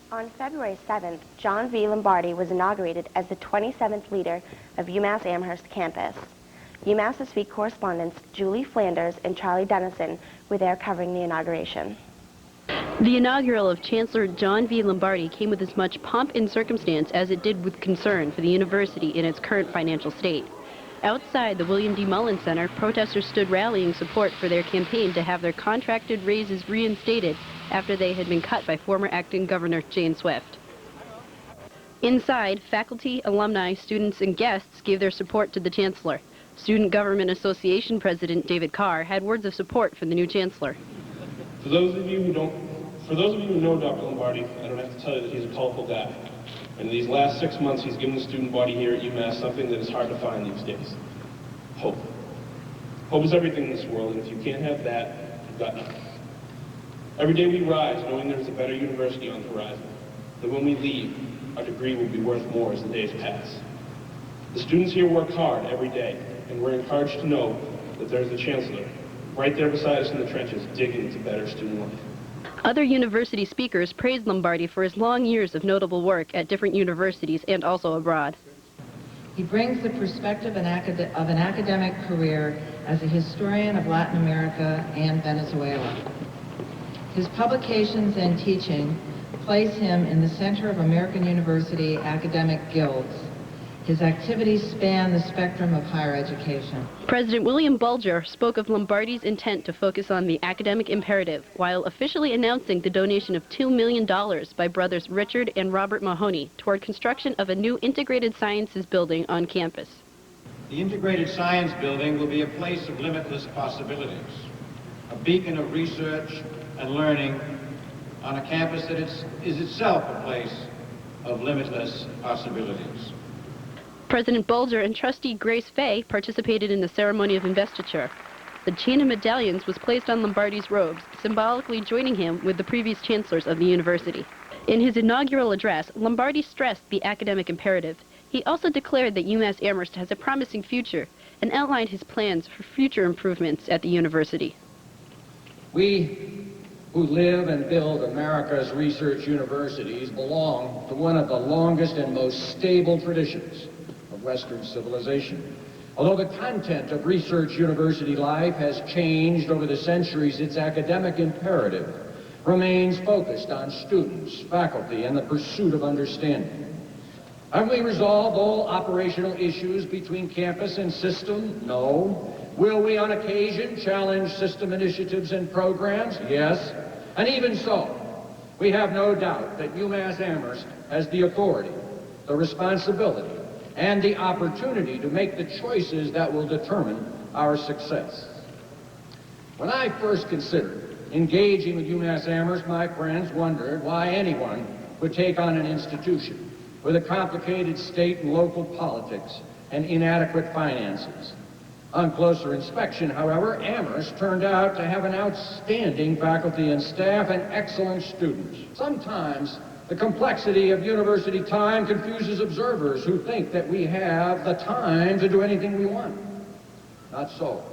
On February 7th, John V. Lombardi was inaugurated as the 27th leader of UMass Amherst campus. UMass This Week correspondents Julie Flanders and Charlie Dennison were there covering the inauguration. The inaugural of Chancellor John V. Lombardi came with as much pomp and circumstance as it did with concern for the university in its current financial state. Outside the William D. Mullins Center, protesters stood rallying support for their campaign to have their contracted raises reinstated after they had been cut by former acting governor Jane Swift. Inside, faculty, alumni, students, and guests gave their support to the chancellor. Student Government Association President David Carr had words of support for the new chancellor. For those of you who know Dr. Lombardi, I don't have to tell you that he's a colorful guy. And in these last 6 months, he's given the student body here at UMass something that is hard to find these days: hope. Hope is everything in this world, and if you can't have that, you've got nothing. Every day we rise knowing there's a better university on the horizon, that when we leave, our degree will be worth more as the days pass. The students here work hard every day, and we're encouraged to know that there's the chancellor right there beside us in the trenches, digging into better student life. Other university speakers praised Lombardi for his long years of notable work at different universities and also abroad. He brings the perspective of an academic career as a historian of Latin America and Venezuela. His publications and teaching place him in the center of American university academic guilds. His activities span the spectrum of higher education. President William Bulger spoke of Lombardi's intent to focus on the academic imperative while officially announcing the donation of $2 million by brothers Richard and Robert Mahoney toward construction of a new integrated sciences building on campus. The integrated science building will be a place of limitless possibilities, a beacon of research and learning on a campus that is itself a place of limitless possibilities. President Bulger and Trustee Grace Fay participated in the ceremony of investiture. The chain of medallions was placed on Lombardi's robes, symbolically joining him with the previous chancellors of the university. In his inaugural address, Lombardi stressed the academic imperative. He also declared that UMass Amherst has a promising future and outlined his plans for future improvements at the university. We who live and build America's research universities belong to one of the longest and most stable traditions of Western civilization. Although the content of research university life has changed over the centuries, its academic imperative remains focused on students, faculty, and the pursuit of understanding. Have we resolved all operational issues between campus and system? No. Will we on occasion challenge system initiatives and programs? Yes. And even so, we have no doubt that UMass Amherst has the authority, the responsibility, and the opportunity to make the choices that will determine our success. When I first considered engaging with UMass Amherst, my friends wondered why anyone would take on an institution with a complicated state and local politics and inadequate finances. On closer inspection, however, Amherst turned out to have an outstanding faculty and staff and excellent students. Sometimes the complexity of university time confuses observers who think that we have the time to do anything we want. Not so.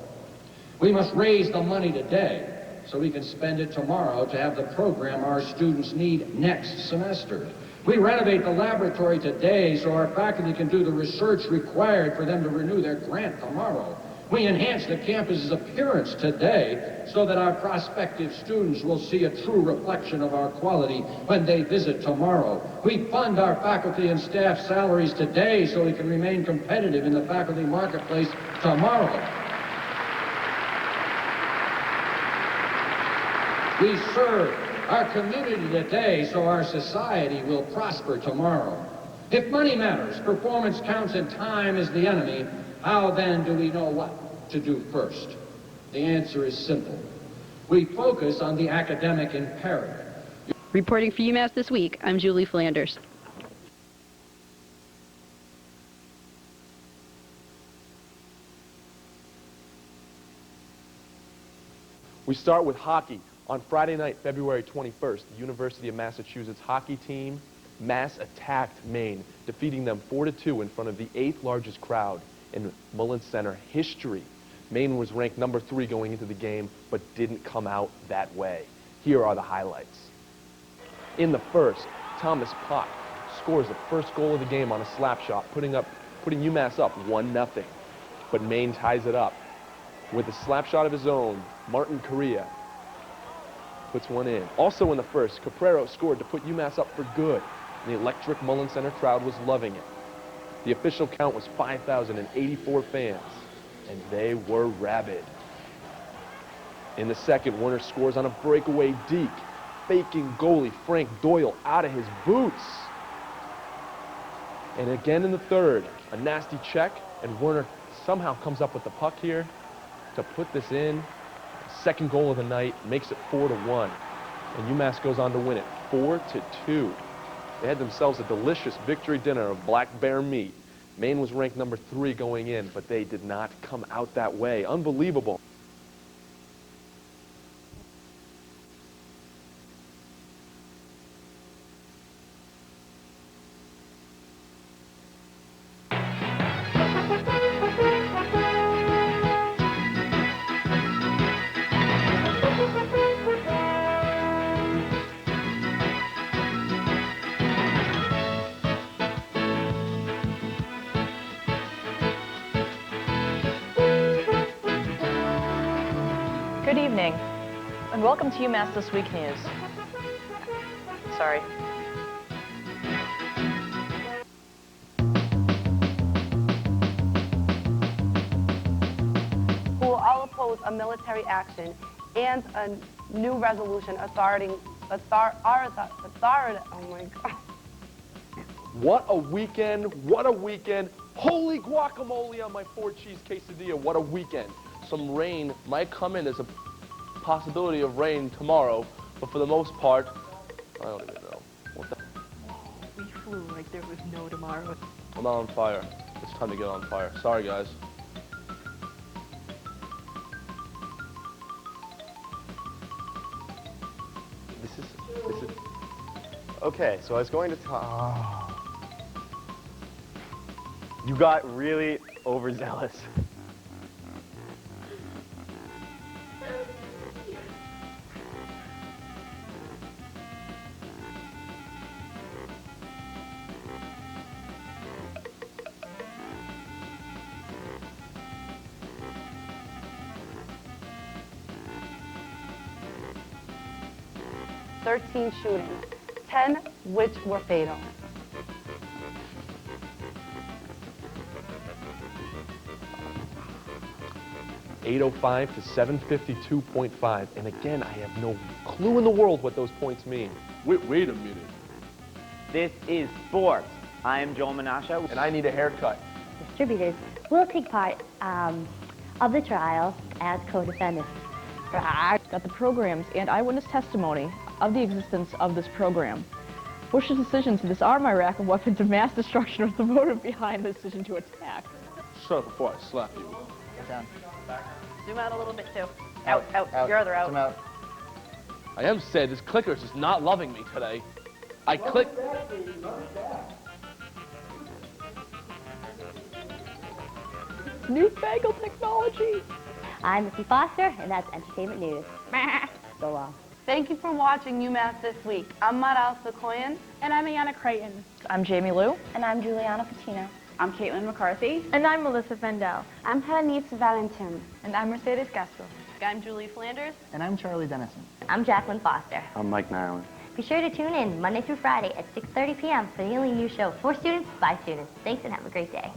We must raise the money today so we can spend it tomorrow to have the program our students need next semester. We renovate the laboratory today so our faculty can do the research required for them to renew their grant tomorrow. We enhance the campus's appearance today so that our prospective students will see a true reflection of our quality when they visit tomorrow. We fund our faculty and staff salaries today so we can remain competitive in the faculty marketplace tomorrow. We serve our community today so our society will prosper tomorrow. If money matters, performance counts, and time is the enemy, how then do we know what to do first? The answer is simple. We focus on the academic imperative. Reporting for UMass This Week, I'm Julie Flanders. We start with hockey. On Friday night, February 21st, the University of Massachusetts hockey team mass attacked Maine, defeating them 4-2 in front of the 8th largest crowd in Mullins Center history. Maine was ranked number 3 going into the game, but didn't come out that way. Here are the highlights. In the first, Thomas Pott scores the first goal of the game on a slap shot, putting UMass up 1-0. But Maine ties it up. With a slap shot of his own, Martin Correa puts one in. Also in the first, Caprero scored to put UMass up for good. And the electric Mullen Center crowd was loving it. The official count was 5,084 fans, and they were rabid. In the second, Werner scores on a breakaway deke, faking goalie Frank Doyle out of his boots. And again in the third, a nasty check, and Werner somehow comes up with the puck here to put this in. Second goal of the night, makes it 4-1. And UMass goes on to win it 4-2. They had themselves a delicious victory dinner of black bear meat. Maine was ranked number 3 going in, but they did not come out that way. Unbelievable. Good evening, and welcome to UMass This Week News. Sorry. Who will all oppose a military action and a new resolution oh my God. What a weekend, what a weekend. Holy guacamole on my 4-cheese quesadilla, what a weekend. Some rain might come in. There's a possibility of rain tomorrow, but for the most part, I don't even know. What the? We flew like there was no tomorrow. I'm not on fire. It's time to get on fire. Sorry, guys. This is. Okay, so I was going to talk. You got really overzealous. Thirteen shootings, 10 which were fatal. .805 to 752.5, and again, I have no clue in the world what those points mean. Wait a minute. This is sports. I am Joel Menasha. And I need a haircut. Distributors will take part of the trial as co-defendants. Got the programs and eyewitness testimony of the existence of this program. Bush's decision to disarm Iraq of weapons of mass destruction was the motive behind the decision to attack. Shut up before I slap you. Get down. Zoom out a little bit too. Out. Your other out. Zoom out. I am sad this clicker's just not loving me today. I clicked. Newfangled technology. I'm Missy Foster, and that's Entertainment News. So long. Thank you for watching UMass This Week. I'm Maral Sequoian. And I'm Ayanna Creighton. I'm Jamie Liu. And I'm Juliana Patino. I'm Caitlin McCarthy. And I'm Melissa Fendel. I'm Helenice Valentin. And I'm Mercedes Castro. I'm Julie Flanders. And I'm Charlie Dennison. I'm Jacqueline Foster. I'm Mike Nyland. Be sure to tune in Monday through Friday at 6:30 p.m. for the only new show for students by students. Thanks and have a great day.